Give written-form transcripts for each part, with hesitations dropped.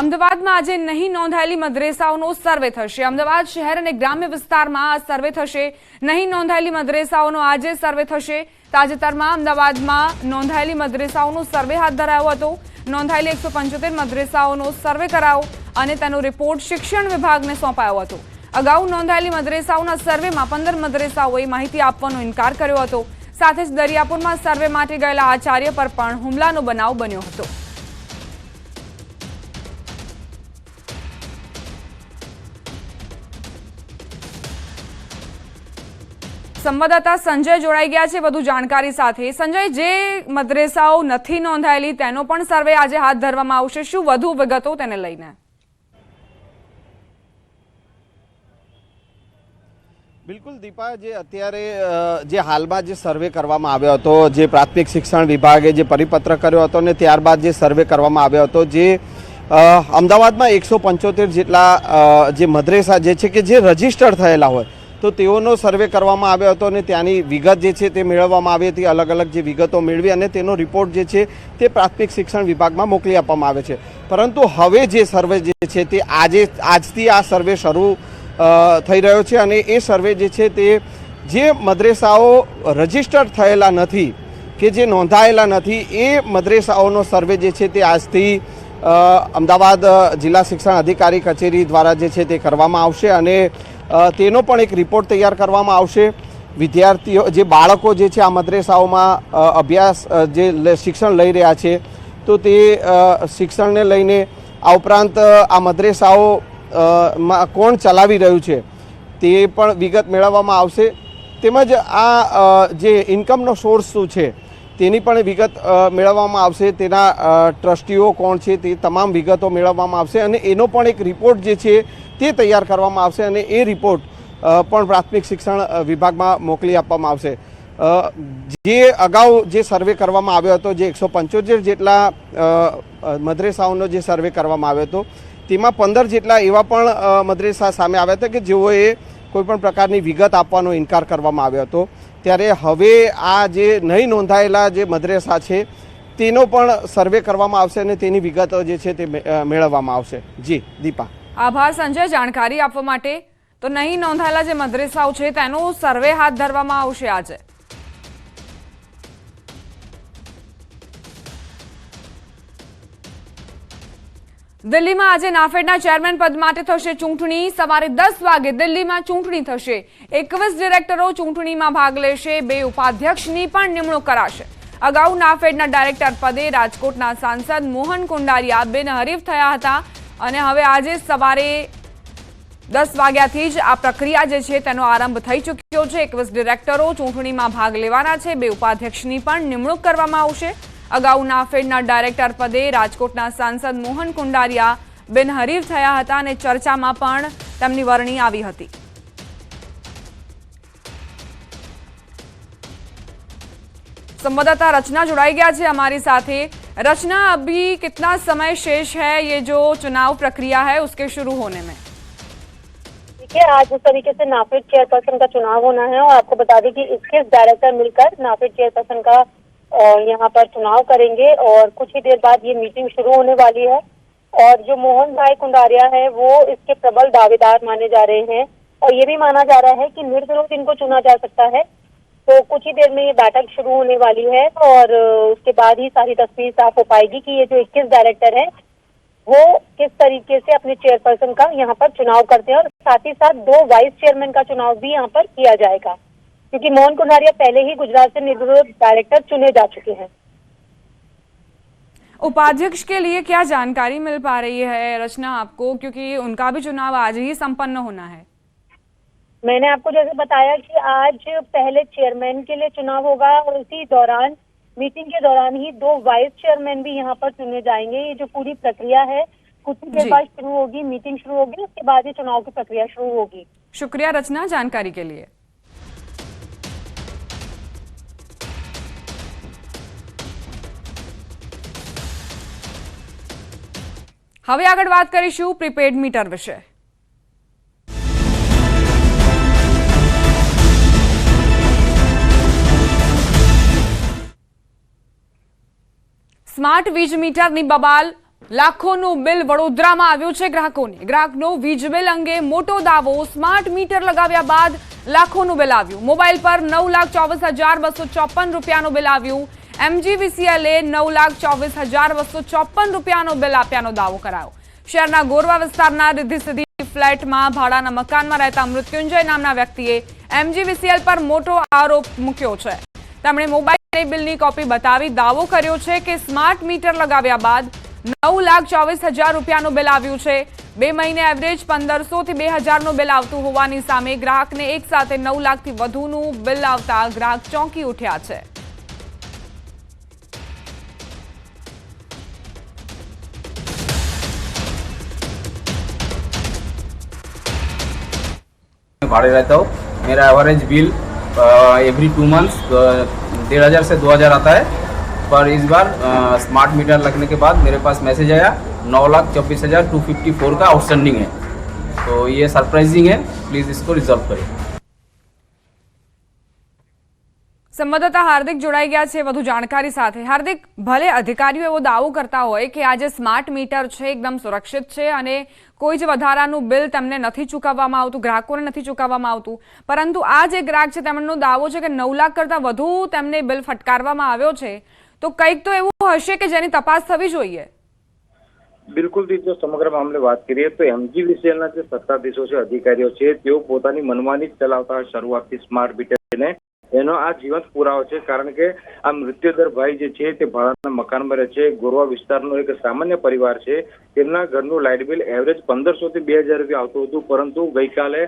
અમદાવાદમાં આજે નહીં નોંધાયેલી મદ્રેસાઓનો સર્વે થશે। અમદાવાદ શહેર અને ગ્રામ્ય વિસ્તારમાં આ સર્વે થશે। નહીં નોંધાયેલી મદ્રેસાઓનો આજે સર્વે થશે। તાજેતરમાં અમદાવાદમાં નોંધાયેલી મદ્રેસાઓનો સર્વે હાથ ધરાયો હતો। નોંધાયેલી 175 મદ્રેસાઓનો સર્વે કરાયો અને તેનો રિપોર્ટ શિક્ષણ વિભાગને સોંપાયો હતો। અગાઉ નોંધાયેલી મદ્રેસાઓના સર્વેમાં 15 મદ્રેસાઓએ માહિતી આપવાનો ઇનકાર કર્યો હતો। સાથે જ દરિયાપુરમાં સર્વે માટે ગયેલા આચાર્ય પર પણ હુમલાનો બનાવ બન્યો હતો। સંવાદદાતા સંજય જોડાઈ ગયા છે વધુ જાણકારી સાથે। સંજય, જે મદ્રેસાઓ નથી નોંધાયેલી તેનો પણ સર્વે આજે હાથ ધરવામાં આવશે। શું વધુ વિગતો તેને લઈને? બિલકુલ દીપા, જે અત્યારે જે હાલમાં જે સર્વે કરવામાં આવ્યો હતો, જે પ્રાથમિક શિક્ષણ વિભાગે જે પરિપત્ર કર્યો હતો ને ત્યારબાદ જે સર્વે કરવામાં આવ્યો હતો, જે અમદાવાદમાં 175 જેટલા જે મદ્રેસા જે છે કે જે રજીસ્ટર્ડ થયેલા હોય તો તેઓનો સર્વે કરવામાં આવ્યો હતો અને ત્યાંની વિગત જે છે તે મેળવવામાં આવી હતી। અલગ અલગ જે વિગતો મેળવી અને તેનો રિપોર્ટ જે છે તે પ્રાથમિક શિક્ષણ વિભાગમાં મોકલી આપવામાં આવે છે। પરંતુ હવે જે સર્વે જે છે તે આજથી આ સર્વે શરૂ થઈ રહ્યો છે અને એ સર્વે જે છે તે જે મદ્રેસાઓ રજીસ્ટર્ડ થયેલા નથી કે જે નોંધાયેલા નથી એ મદ્રેસાઓનો સર્વે જે છે તે આજથી અમદાવાદ જિલ્લા શિક્ષણ અધિકારી કચેરી દ્વારા જે છે તે કરવામાં આવશે અને તેનો પણ એક રિપોર્ટ તૈયાર કરવામાં આવશે। વિદ્યાર્થીઓ જે બાળકો જે છે આ મદ્રેસાઓમાં અભ્યાસ જે શિક્ષણ લઈ રહ્યા છે તો તે શિક્ષણને લઈને આ ઉપરાંત આ મદ્રેસાઓ કોણ ચલાવી રહ્યું છે તે પણ વિગત મેળવવામાં આવશે। તેમજ આ જે ઇન્કમનો સોર્સ શું છે તેની પણ વિગત મેળવવામાં આવશે। તેના ટ્રસ્ટીઓ કોણ છે તે તમામ વિગતો મેળવવામાં આવશે અને એનો પણ એક રિપોર્ટ જે છે તે તૈયાર કરવામાં આવશે અને એ રિપોર્ટ પણ પ્રાથમિક શિક્ષણ વિભાગમાં મોકલી આપવામાં આવશે। જે અગાઉ જે સર્વે કરવામાં આવ્યો હતો, જે 175 જેટલા મદ્રેસાઓનો જે સર્વે કરવામાં આવ્યો હતો તેમાં 15 જેટલા એવા પણ મદ્રેસા સામે આવ્યા હતા કે જેઓએ કોઈપણ પ્રકારની વિગત આપવાનો ઇનકાર કરવામાં આવ્યો હતો। ત્યારે હવે આ જે નહીં નોંધાયેલા જે મદ્રેસા છે તેનો પણ સર્વે કરવામાં આવશે અને તેની વિગતો જે છે તે મેળવવામાં આવશે। જી દીપા, આભાર સંજય જાણકારી આપવા માટે। તો નહીં નોંધાયેલા જે મદ્રેસાઓ છે તેનો સર્વે હાથ ધરવામાં આવશે આજે। દિલ્હીમાં આજે નાફેડના ચેરમેન પદ માટે થશે ચૂંટણી। સવારે 10 વાગે દિલ્હીમાં ચૂંટણી થશે। 21 ડિરેક્ટરો ચૂંટણીમાં ભાગ લેશે। 2 ઉપાધ્યક્ષની પણ નિમણૂક કરાશે। અગાઉ નાફેડના ડાયરેક્ટર પદે રાજકોટના સાંસદ મોહન કુંડારિયા બિનહરીફ થયા હતા અને હવે આજે સવારે 10 વાગ્યાથી જ આ પ્રક્રિયા જે છે તેનો આરંભ થઈ ચૂક્યો છે। 21 ડિરેક્ટરો ચૂંટણીમાં ભાગ લેવાના છે। 2 ઉપાધ્યક્ષની પણ નિમણૂક કરવામાં આવશે। અગાઉ નાફેડના ડાયરેક્ટર પદે રાજકોટના સાંસદ મોહન કુંડારિયા બિનહરીફ થયા હતા અને ચર્ચામાં પણ તેમની વરણી આવી હતી। संवाददाता रचना जुड़ाई गया है हमारी साथ। रचना, अभी कितना समय शेष है ये जो चुनाव प्रक्रिया है उसके शुरू होने में? देखिए, आज जिस तरीके से नाफेड चेयरपर्सन का चुनाव होना है और आपको बता दें कि 21 डायरेक्टर मिलकर नाफेड चेयरपर्सन का यहाँ पर चुनाव करेंगे और कुछ ही देर बाद ये मीटिंग शुरू होने वाली है। और जो मोहन भाई कुंडारिया है वो इसके प्रबल दावेदार माने जा रहे हैं और ये भी माना जा रहा है कि निर्विरोध इनको चुना जा सकता है। तो कुछ ही देर में ये बैठक शुरू होने वाली है और उसके बाद ही सारी तस्वीर साफ हो पाएगी कि ये जो 21 डायरेक्टर हैं वो किस तरीके से अपने चेयरपर्सन का यहाँ पर चुनाव करते हैं और साथ ही साथ 2 वाइस चेयरमैन का चुनाव भी यहाँ पर किया जाएगा, क्योंकि मोहन कुंडारिया पहले ही गुजरात से निर्विरोध डायरेक्टर चुने जा चुके हैं। उपाध्यक्ष के लिए क्या जानकारी मिल पा रही है रचना आपको, क्योंकि उनका भी चुनाव आज ही संपन्न होना है? मैंने आपको जैसे बताया कि आज पहले चेयरमैन के लिए चुनाव होगा और उसी दौरान मीटिंग के दौरान ही 2 वाइस चेयरमैन भी यहाँ पर चुने जाएंगे। ये जो पूरी प्रक्रिया है कुछ ही देर बाद शुरू होगी, मीटिंग शुरू होगी, उसके बाद ही चुनाव की प्रक्रिया शुरू होगी। शुक्रिया रचना जानकारी के लिए। હવે આગળ વાત કરીશું પ્રીપેડ મીટર વિશે। સ્માર્ટ વીજ મીટરની બબાલ લાખોનું બિલ વડોદરામાં આવ્યું છે ગ્રાહકોને. ગ્રાહકનો વીજ બિલ અંગે મોટો દાવો. સ્માર્ટ મીટર લગાવ્યા બાદ લાખોનું બિલ આવ્યું. મોબાઈલ પર 9,24,254 રૂપિયાનું બિલ આવ્યું. MGVCLએ 9,24,254 રૂપિયાનું બિલ આપ્યાનો દાવો કરાયો. શહેરના ગોરવા વિસ્તારના રિદ્ધિસિદ્ધિ ફ્લેટમાં ભાડાના મકાનમાં રહેતા મૃત્યુંજય નામના વ્યક્તિએ MGVCL પર મોટો આરોપ મૂક્યો છે. તેમણે મોબાઈલ બિલની કોપી બતાવી દાવો કર્યો છે કે સ્માર્ટ મીટર લગાવ્યા બાદ 9,24,000 રૂપિયાનું બિલ આવ્યું છે. 2 મહિને એવરેજ 1,500 થી 2,000નું બિલ આવતું હોવાની સામે ગ્રાહકને એક સાથે 9 લાખથી વધુનું બિલ આવતા ગ્રાહક ચોંકી ઉઠ્યા છે. भाड़े रहता हूँ. मेरा एवरेज बिल एवरी 2 मंथ्स 1,500 से 2,000 आता है. पर इस बार स्मार्ट मीटर लगने के बाद मेरे पास मैसेज आया 9,24,254 का आउटस्टैंडिंग है. तो ये सरप्राइजिंग है, प्लीज़ इसको रिजॉल्व करें. સંવાદદાતા હાર્દિક જોડાઈ ગયા છે વધુ જાણકારી સાથે. હાર્દિક, ભલે અધિકારીઓ એવો દાવો કરતા હોય કે આ જે સ્માર્ટ મીટર છે એકદમ સુરક્ષિત છે અને કોઈ જ વધારાનું બિલ તેમને નથી ચૂકવવામાં આવતું, ગ્રાહકોને નથી ચૂકવવામાં આવતું, પરંતુ આ જે ગ્રાહક છે તેમનો દાવો છે કે 9 લાખ કરતાં વધુ તેમને બિલ ફટકારવામાં આવ્યો છે. તો કંઈક તો એવું હશે કે જેની તપાસ થવી જોઈએ. બિલકુલ જો સમગ્ર મામલે વાત કરીએ તો MGVCLના જે સત્તાધીશો છે, અધિકારીઓ છે, તેઓ પોતાની મનમાની જ ચલાવતા હોય શરૂઆતથી સ્માર્ટ મીટરને. એનો આ જીવંત પુરાવો છે, કારણ કે આ મૃત્યુદર ભાઈ જે છે તે ભાડાના મકાનમાં રહે છે. ગોરવા વિસ્તારનો એક સામાન્ય પરિવાર છે. તેમના ઘરનું લાઇટ બિલ એવરેજ 1,500 થી 2,000 રૂપિયા આવતું હતું, પરંતુ ગઈકાલે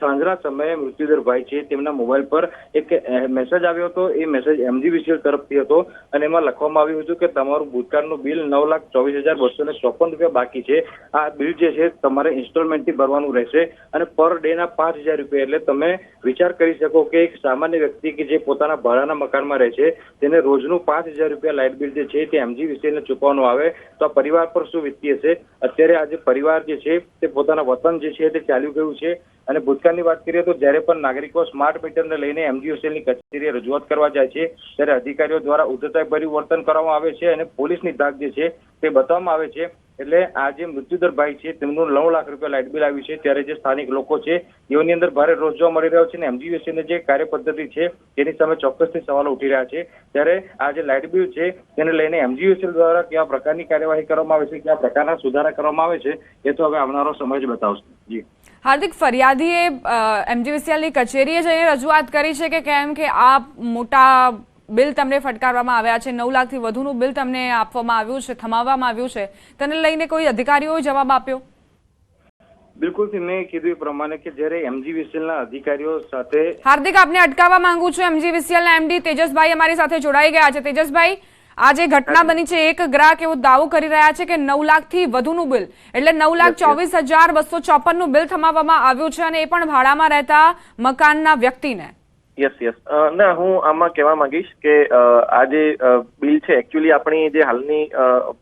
સાંજના સમયે મૃત્યુદર ભાઈ છે તેમના મોબાઈલ પર એક મેસેજ આવ્યો હતો. એ મેસેજ MGVCL તરફથી હતો અને એમાં લખવામાં આવ્યું હતું કે તમારું ભૂતકાળનું બિલ 9,24,254 રૂપિયા બાકી છે. આ બિલ જે છે તમારે ઇન્સ્ટોલમેન્ટથી ભરવાનું રહેશે અને પર ડેના 5,000 રૂપિયા. એટલે તમે વિચાર કરી શકો કે એક સામાન્ય વ્યક્તિ કે જે પોતાના ભાડાના મકાનમાં રહે છે તેને રોજનું 5,000 રૂપિયા લાઇટ બિલ જે છે તે MGVCL ને ચૂકવવાનું આવે તો આ પરિવાર પર શું વીતતી હશે. અત્યારે આ જે પરિવાર જે છે તે પોતાના વતન જે છે તે ચાલ્યું ગયું છે. અને ભૂતકાળની વાત કરીએ તો જ્યારે પણ નાગરિકો સ્માર્ટ મીટરને લઈને MGVCLની કચેરીએ રજૂઆત કરવા જાય છે ત્યારે અધિકારીઓ દ્વારા ઉદ્ધતાભર્યું વર્તન કરવામાં આવે છે અને પોલીસની ધાક જે છે તે બતાવવામાં આવે છે. એટલે આ જે મૃત્યુદર ભાઈ છે તેમનું 9 લાખ રૂપિયા લાઇટ બિલ આવ્યું છે, ત્યારે જે સ્થાનિક લોકો છે તેઓની અંદર ભારે રોષ જોવા મળી રહ્યો છે અને MGVCLની જે કાર્ય પદ્ધતિ છે તેની સામે ચોક્કસથી સવાલો ઉઠી રહ્યા છે. ત્યારે આ જે લાઇટ બિલ છે તેને લઈને MGVCL દ્વારા કેવા પ્રકારની કાર્યવાહી કરવામાં આવે છે, કેવા પ્રકારના સુધારા કરવામાં આવે છે, એ તો હવે આવનારો સમય જ બતાવશે. જી હાર્દિક, ફરિયાદીએ MGVCLની કચેરીએ જઈને રજૂઆત કરી છે કે કેમ કે આ મોટા બિલ તમને ફટકારવામાં આવ્યા છે, 9 લાખથી વધુનું બિલ તમને આપવામાં આવ્યું છે, થમાવવામાં આવ્યું છે, તેને લઈને કોઈ અધિકારીઓએ જવાબ આપ્યો? બિલકુલ મેં કીધું એ પ્રમાણે કે જ્યારે MGVCLના અધિકારીઓ સાથે હાર્દિક, આપને અટકાવવા માંગુ છું. MGVCLના MD તેજસભાઈ અમારી સાથે જોડાઈ ગયા છે. તેજસભાઈ, આ જે ઘટના બની છે, એક ગ્રાહક એવો દાવો કરી રહ્યા છે કે 9 લાખથી વધુનું બિલ એટલે 9,24,254 નું બિલ થમાવવામાં આવ્યું છે અને એ પણ ભાડામાં રહેતા મકાનના વ્યક્તિને. યસ ના, હું આમાં કહેવા માંગીશ કે આ જે બિલ છે એકચ્યુઅલી આપણી જે હાલની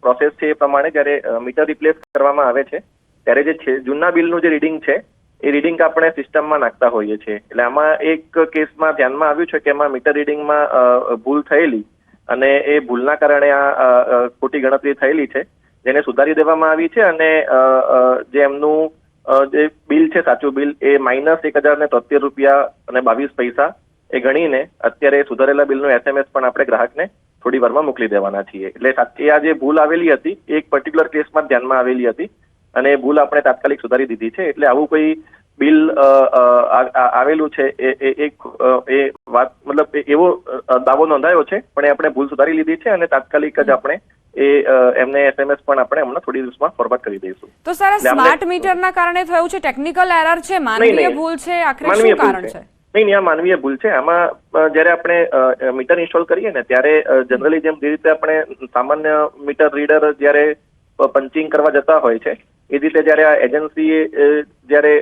પ્રોસેસ છે એ પ્રમાણે જ્યારે મીટર રિપ્લેસ કરવામાં આવે છે ત્યારે જે છે જૂના બિલનું જે રીડિંગ છે એ રીડિંગ આપણે સિસ્ટમમાં નાખતા હોઈએ છીએ. એટલે આમાં એક કેસમાં ધ્યાનમાં આવ્યું છે કે એમાં મીટર રીડિંગમાં ભૂલ થયેલી અને એ ભૂલના કારણે આ ખોટી ગણતરી થયેલી છે, જેને સુધારી દેવામાં આવી છે. અને જે એમનું જે બિલ છે, સાચું બિલ, એ -1,073 રૂપિયા અને 22 પૈસા એ ગણીને અત્યારે સુધારેલા બિલનું SMS પણ આપણે ગ્રાહકને થોડી વારમાં મોકલી દેવાના છીએ. એટલે સાચી આ જે ભૂલ આવેલી હતી એ એક પર્ટિક્યુલર કેસમાં ધ્યાનમાં આવેલી હતી અને એ ભૂલ આપણે તાત્કાલિક સુધારી દીધી છે. એટલે આવું કોઈ બિલ આવેલું છે એ વાત મતલબ એવો દાવો નોંધાયો છે, પણ એ આપણે ભૂલ સુધારી લીધી છે અને તાત્કાલિક જ આપણે એમને SMS પણ આપણે હમણાં થોડી દિવસમાં ફોરવર્ડ કરી દઈશું. તો સર, સ્માર્ટ મીટરના કારણે થયું છે, ટેકનિકલ એરર છે, માનવીય ભૂલ છે, આખરે શું કારણ છે? નહીં, આ માનવીય ભૂલ છે. આમાં જ્યારે આપણે મીટર ઇન્સ્ટોલ કરીએ ને ત્યારે જનરલી જેમ જે રીતે આપણે સામાન્ય મીટર રીડર જ્યારે પંચિંગ કરવા જતા હોય છે એ રીતે જ્યારે આ એજન્સીએ જ્યારે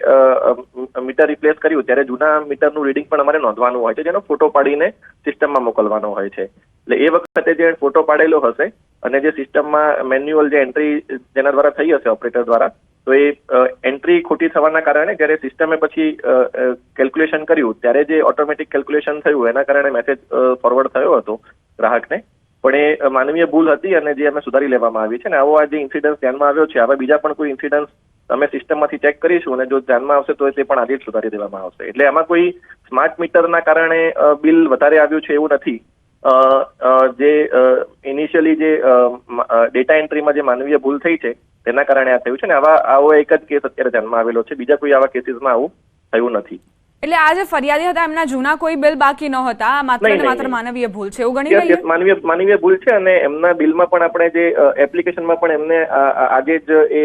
મીટર રિપ્લેસ કર્યું ત્યારે જૂના મીટરનું રીડિંગ પણ અમારે નોંધવાનું હોય છે, જેનો ફોટો પાડીને સિસ્ટમમાં મોકલવાનો હોય છે. એટલે એ વખતે જે ફોટો પાડેલો હશે અને જે સિસ્ટમમાં મેન્યુઅલ જે એન્ટ્રી જેના દ્વારા થઈ હશે ઓપરેટર દ્વારા, તો એ એન્ટ્રી ખોટી થવાના કારણે જ્યારે સિસ્ટમે પછી કેલ્ક્યુલેશન કર્યું ત્યારે જે ઓટોમેટિક કેલ્ક્યુલેશન થયું એના કારણે મેસેજ ફોરવર્ડ થયો હતો ગ્રાહકને પણ એ માનવીય ભૂલ હતી અને જે અમે સુધારી લેવામાં આવી છે. અને આવો આ જે ઇન્સિડન્સ ધ્યાનમાં આવ્યો છે, આવા બીજા પણ કોઈ ઇન્સિડન્સ અમે સિસ્ટમમાંથી ચેક કરીશું અને જો ધ્યાનમાં આવશે તો તે પણ આજે જ સુધારી દેવામાં આવશે. એટલે આમાં કોઈ સ્માર્ટ મીટરના કારણે બિલ વધારે આવ્યું છે એવું નથી. જે ઇનિશિયલી જે ડેટા એન્ટ્રીમાં જે માનવીય ભૂલ થઈ છે તેના કારણે આ થયું છે. ને આવો એક જ કેસ અત્યારે ધ્યાનમાં આવેલો છે. બીજા કોઈ આવા કેસીસમાં આવું થયું નથી. એટલે આ જે ફરિયાદી હતા એમના જૂના કોઈ બિલ બાકી ન હતા, માત્ર ને માત્ર માનવીય ભૂલ છે એવું ગણી લઈએ? માનવીય ભૂલ છે અને એમના બિલમાં પણ આપણે જે એપ્લિકેશનમાં પણ એમને આજે જ એ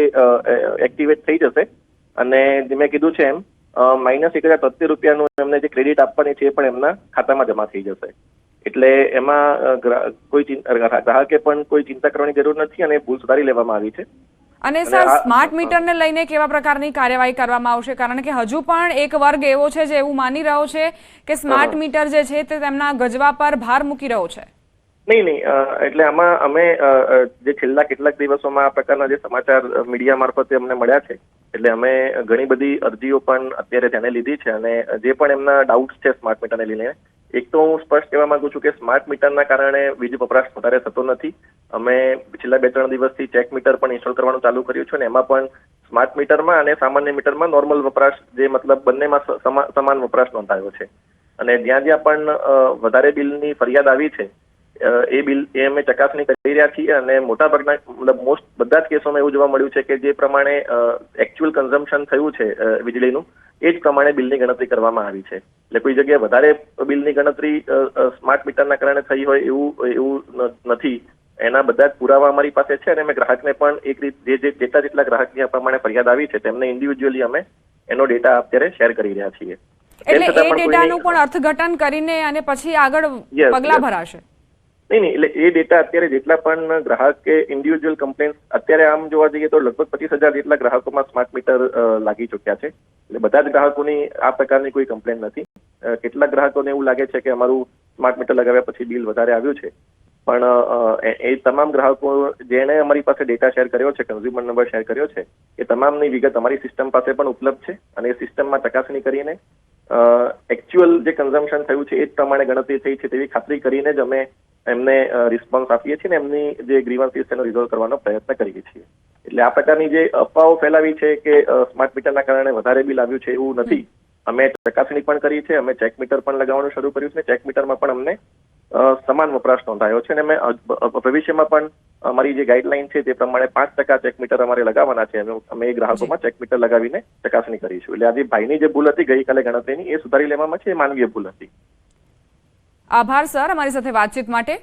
એક્ટિવેટ થઈ જશે. અને મેં કીધું છે એમ -1,073 એમને જે ક્રેડિટ આપવાની છે એ પણ એમના ખાતામાં જમા થઈ જશે. એટલે એમાં કોઈ ગ્રાહકે પણ કોઈ ચિંતા કરવાની જરૂર નથી અને ભૂલ સુધારી લેવામાં આવી છે. અને સર, સ્માર્ટ મીટરને લઈને કેવા પ્રકારની કાર્યવાહી કરવામાં આવશે? કારણ કે હજુ પણ એક વર્ગ એવો છે જે એવું માની રહ્યો છે કે સ્માર્ટ મીટર જે છે તે તેમના ગજવા પર ભાર મૂકી રહ્યો છે. નહીં. એટલે આમાં અમે જે છેલ્લા કેટલાક દિવસોમાં આ પ્રકારના જે સમાચાર મીડિયા મારફતે અમને મળ્યા છે, એટલે અમે ઘણી બધી અરજીઓ પણ અત્યારે ધ્યાને લીધી છે. અને જે પણ એમના ડાઉટ્સ છે સ્માર્ટ મીટરને લઈને, એક તો હું સ્પષ્ટ કહેવા માંગુ છું કે સ્માર્ટ મીટરના કારણે વીજ વપરાશ વધારે થતો નથી. અમે છેલ્લા 2-3 દિવસથી ચેક મીટર પણ ઇન્સ્ટોલ કરવાનું ચાલુ કર્યું છે. અને એમાં પણ સ્માર્ટ મીટરમાં અને સામાન્ય મીટરમાં નોર્મલ વપરાશ, જે મતલબ બંનેમાં સમાન વપરાશ નોંધાયો છે. અને જ્યાં જ્યાં પણ વધારે બિલની ફરિયાદ આવી છે એ બિલ એ અમે ચકાસણી કરી રહ્યા છીએ. અને મોટાભાગના મતલબ બધા જ કેસોમાં એવું જોવા મળ્યું છે કે જે પ્રમાણે એકચ્યુઅલ કન્ઝમ્પશન થયું છે વીજળીનું, એ જ પ્રમાણે બિલની ગણતરી કરવામાં આવી છે. એટલે કોઈ જગ્યાએ વધારે બિલની ગણતરી સ્માર્ટ મીટરના કારણે થઈ હોય એવું નથી. એના બધા જ પુરાવા અમારી પાસે છે. અને અમે ગ્રાહકને પણ એક રીત જેટલા ગ્રાહકની આ પ્રમાણે ફરિયાદ આવી છે તેમને ઇન્ડિવિજ્યુઅલી અમે એનો ડેટા અત્યારે શેર કરી રહ્યા છીએ. એટલે એ ડેટાનું પણ અર્થઘટન કરીને અને પછી આગળ પગલાં ભરાશે? નહીં. એટલે એ ડેટા અત્યારે જેટલા પણ ગ્રાહક કે ઇન્ડિવિજ્યુઅલ કમ્પ્લેન્સ અત્યારે આમ જોવા જઈએ તો લગભગ 25,000 જેટલા ગ્રાહકોમાં સ્માર્ટ મીટર લાગી ચૂક્યા છે. એટલે બધા જ ગ્રાહકોની આ પ્રકારની કોઈ કમ્પ્લેન નથી. કેટલાક ગ્રાહકોને એવું લાગે છે કે અમારું સ્માર્ટ મીટર લગાવ્યા પછી બિલ વધારે આવ્યું છે, પણ એ તમામ ગ્રાહકો જેણે અમારી પાસે ડેટા શેર કર્યો છે, કન્ઝ્યુમર નંબર શેર કર્યો છે, એ તમામની વિગત અમારી સિસ્ટમ પાસે પણ ઉપલબ્ધ છે. અને એ સિસ્ટમમાં ચકાસણી કરીને એકચ્યુઅલ જે કન્ઝમ્પશન થયું છે એ જ પ્રમાણે ગણતરી થઈ છે તેવી ખાતરી કરીને જ અમે એમને રિસ્પોન્સ આપીએ છીએ ને એમની જે ગ્રીવન્સીસ તેનો રિઝોલ્વ કરવાનો પ્રયત્ન કરીએ છીએ. એટલે આ પ્રકારની જે અફવાઓ ફેલાવી છે કે સ્માર્ટ મીટરના કારણે વધારે બિલ આવ્યું છે એવું નથી. અમે ચકાસણી પણ કરી છે. અમે ચેક મીટર પણ લગાવવાનું શરૂ કર્યું છે. ચેક મીટરમાં પણ અમને સમાન વપરાશ નોંધાયો છે. અને અમે ભવિષ્યમાં પણ અમારી જે ગાઈડલાઈન છે તે પ્રમાણે 5% ચેક મીટર અમારે લગાવવાના છે. અમે એ ગ્રાહકોમાં ચેક મીટર લગાવીને ચકાસણી કરીશું. એટલે આજે ભાઈની જે ભૂલ હતી ગઈકાલે ગણતરીની, એ સુધારી લેવામાં છે. એ માનવીય ભૂલ હતી. આભાર સર અમારી સાથે વાતચીત માટે.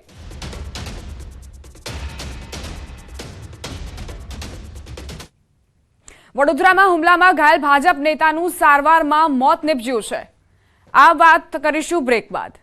વડોદરામાં હુમલામાં ઘાયલ ભાજપ નેતાનું સારવારમાં મોત નીપજ્યું છે. આ વાત કરીશું બ્રેક બાદ.